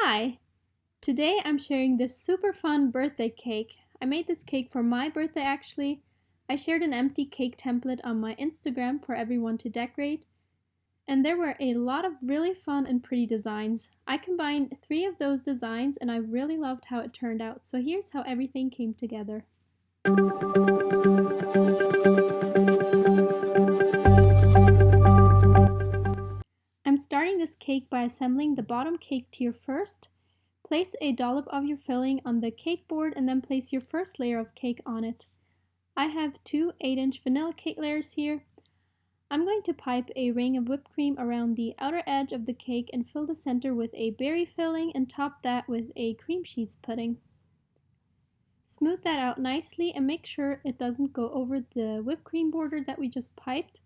Hi! Today I'm sharing this super fun birthday cake. I made this cake for my birthday actually. I shared an empty cake template on my Instagram for everyone to decorate. And there were a lot of really fun and pretty designs. I combined 3 of those designs and I really loved how it turned out. So here's how everything came together. I'm starting this cake by assembling the bottom cake tier first. Place a dollop of your filling on the cake board and then place your first layer of cake on it. I have 2 8-inch vanilla cake layers here. I'm going to pipe a ring of whipped cream around the outer edge of the cake and fill the center with a berry filling and top that with a cream cheese pudding. Smooth that out nicely and make sure it doesn't go over the whipped cream border that we just piped.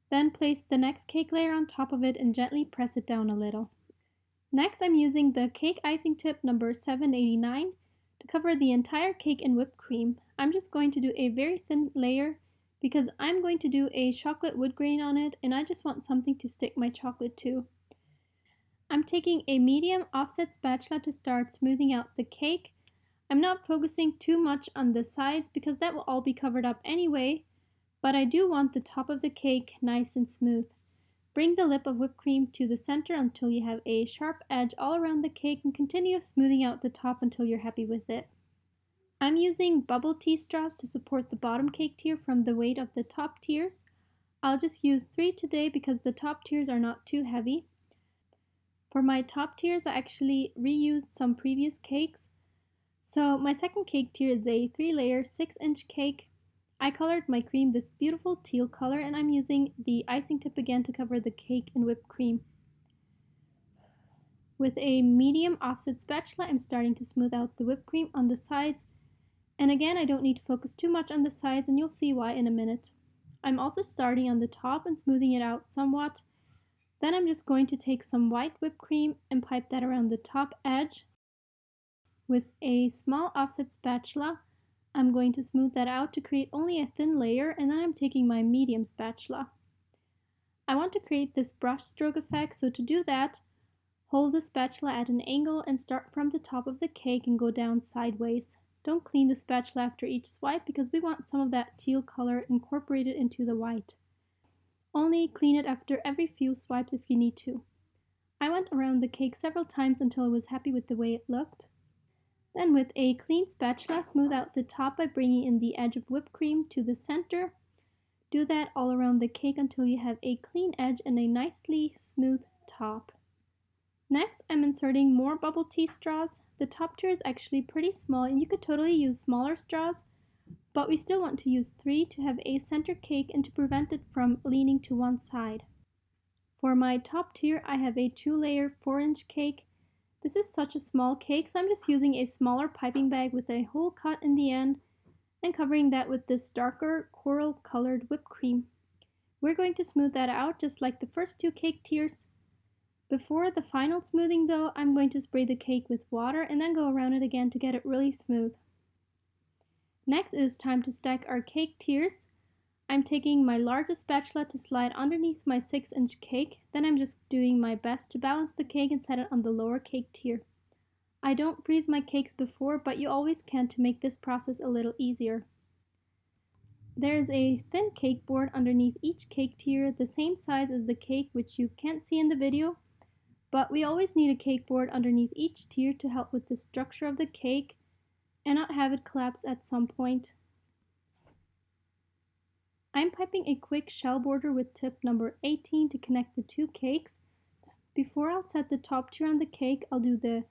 Then place the next cake layer on top of it and gently press it down a little. Next, I'm using the cake icing tip number 789 to cover the entire cake in whipped cream. I'm just going to do a very thin layer because I'm going to do a chocolate wood grain on it and I just want something to stick my chocolate to. I'm taking a medium offset spatula to start smoothing out the cake. I'm not focusing too much on the sides because that will all be covered up anyway, but I do want the top of the cake nice and smooth. Bring the lip of whipped cream to the center until you have a sharp edge all around the cake and continue smoothing out the top until you're happy with it. I'm using bubble tea straws to support the bottom cake tier from the weight of the top tiers. I'll just use 3 today because the top tiers are not too heavy. For my top tiers, I actually reused some previous cakes. So my second cake tier is a 3-layer 6-inch cake. I colored my cream this beautiful teal color and I'm using the icing tip again to cover the cake in whipped cream. With a medium offset spatula, I'm starting to smooth out the whipped cream on the sides. And again, I don't need to focus too much on the sides and you'll see why in a minute. I'm also starting on the top and smoothing it out somewhat. Then I'm just going to take some white whipped cream and pipe that around the top edge. With a small offset spatula, I'm going to smooth that out to create only a thin layer and then I'm taking my medium spatula. I want to create this brush stroke effect, so to do that, hold the spatula at an angle and start from the top of the cake and go down sideways. Don't clean the spatula after each swipe because we want some of that teal color incorporated into the white. Only clean it after every few swipes if you need to. I went around the cake several times until I was happy with the way it looked. Then with a clean spatula, smooth out the top by bringing in the edge of whipped cream to the center. Do that all around the cake until you have a clean edge and a nicely smooth top. Next, I'm inserting more bubble tea straws. The top tier is actually pretty small and you could totally use smaller straws, but we still want to use 3 to have a center cake and to prevent it from leaning to one side. For my top tier, I have a 2-layer 4-inch cake. This is such a small cake, so I'm just using a smaller piping bag with a hole cut in the end and covering that with this darker coral colored whipped cream. We're going to smooth that out just like the first 2 cake tiers. Before the final smoothing though, I'm going to spray the cake with water and then go around it again to get it really smooth. Next it is time to stack our cake tiers. I'm taking my largest spatula to slide underneath my 6-inch cake, then I'm just doing my best to balance the cake and set it on the lower cake tier. I don't freeze my cakes before, but you always can to make this process a little easier. There is a thin cake board underneath each cake tier, the same size as the cake, which you can't see in the video, but we always need a cake board underneath each tier to help with the structure of the cake and not have it collapse at some point. I'm piping a quick shell border with tip number 18 to connect the 2 cakes. Before I'll set the top tier on the cake, I'll do the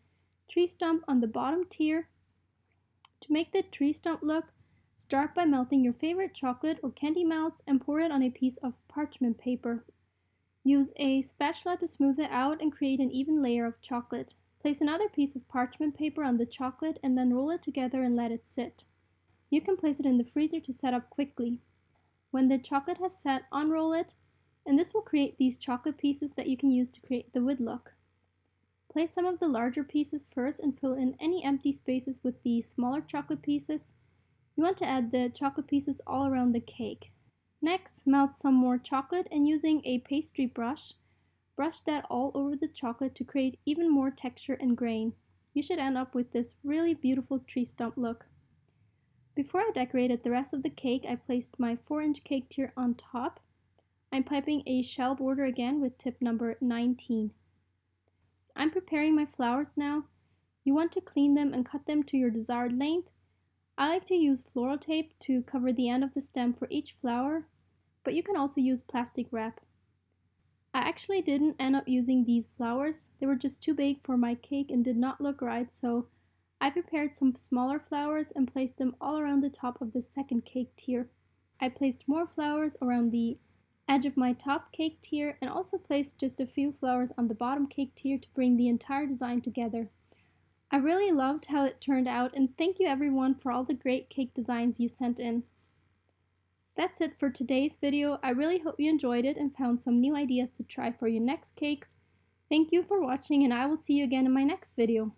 tree stump on the bottom tier. To make the tree stump look, start by melting your favorite chocolate or candy melts and pour it on a piece of parchment paper. Use a spatula to smooth it out and create an even layer of chocolate. Place another piece of parchment paper on the chocolate and then roll it together and let it sit. You can place it in the freezer to set up quickly. When the chocolate has set, unroll it, and this will create these chocolate pieces that you can use to create the wood look. Place some of the larger pieces first and fill in any empty spaces with the smaller chocolate pieces. You want to add the chocolate pieces all around the cake. Next, melt some more chocolate and using a pastry brush, Brush that all over the chocolate to create even more texture and grain. You should end up with this really beautiful tree stump look. Before I decorated the rest of the cake, I placed my 4-inch cake tier on top. I'm piping a shell border again with tip number 19. I'm preparing my flowers now. You want to clean them and cut them to your desired length. I like to use floral tape to cover the end of the stem for each flower, but you can also use plastic wrap. I actually didn't end up using these flowers. They were just too big for my cake and did not look right, so I prepared some smaller flowers and placed them all around the top of the second cake tier. I placed more flowers around the edge of my top cake tier and also placed just a few flowers on the bottom cake tier to bring the entire design together. I really loved how it turned out, and thank you everyone for all the great cake designs you sent in. That's it for today's video. I really hope you enjoyed it and found some new ideas to try for your next cakes. Thank you for watching, and I will see you again in my next video.